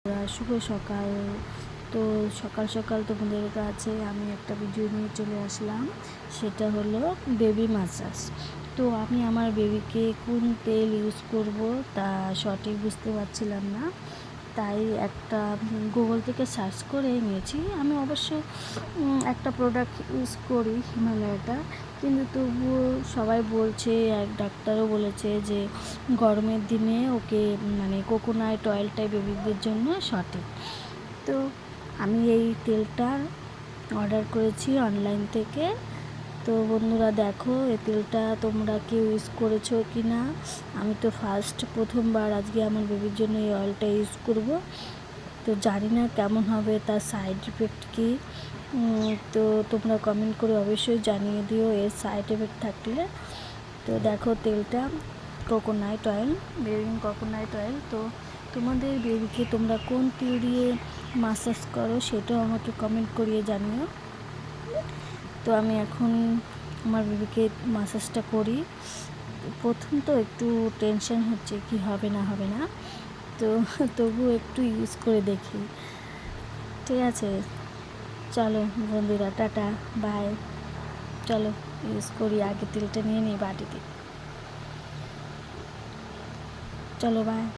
শুভ সকাল। তো সকাল সকাল তোমাদের কাছে আমি একটা ভিডিও নিয়ে চলে আসলাম, সেটা হলো বেবি ম্যাসাজ। তো আমি আমার বেবিকে কোন তেল ইউজ করব তা সঠিক বুঝতে পারছিলাম না, তাই একটা গুগল থেকে সার্চ করে নিয়েছি। আমি অবশ্য একটা প্রোডাক্ট ইউজ করি, হিমালয়াটা, কিন্তু তবুও সবাই বলছে, এক ডাক্তারও বলেছে যে গরমের দিনে ওকে কোকোনাট অয়েলটাই বেবিদের জন্য সঠিক। তো আমি এই তেলটা অর্ডার করেছি অনলাইন থেকে। তো বন্ধুরা দেখো, এই তেলটা তোমরা কেউ ইউজ করেছো কি না? আমি তো প্রথমবার আজকে আমার বেবির জন্য এই অয়েলটা ইউজ করব। তো জানি না কেমন হবে, তার সাইড ইফেক্ট কী। তো তোমরা কমেন্ট করে অবশ্যই জানিয়ে দিও এর সাইড এফেক্ট থাকলে। তো দেখো তেলটা coconut oil, baby coconut oil. তো তোমাদের বেবিকে তোমরা কোন তেল দিয়ে মাসাজ করো সেটাও আমাকে কমেন্ট করিয়ে জানিও। তো আমি এখন আমার বেবিকে মাসাজটা করি। প্রথম তো একটু টেনশন হচ্ছে কি হবে না হবে না, তো তবু একটু ইউজ করে দেখি। ঠিক আছে, চলো বন্ধুরা, টাটা বাই। চলো ইউজ করি, আগে তেলটা নিয়ে নিই বাটিতে। চলো বাই।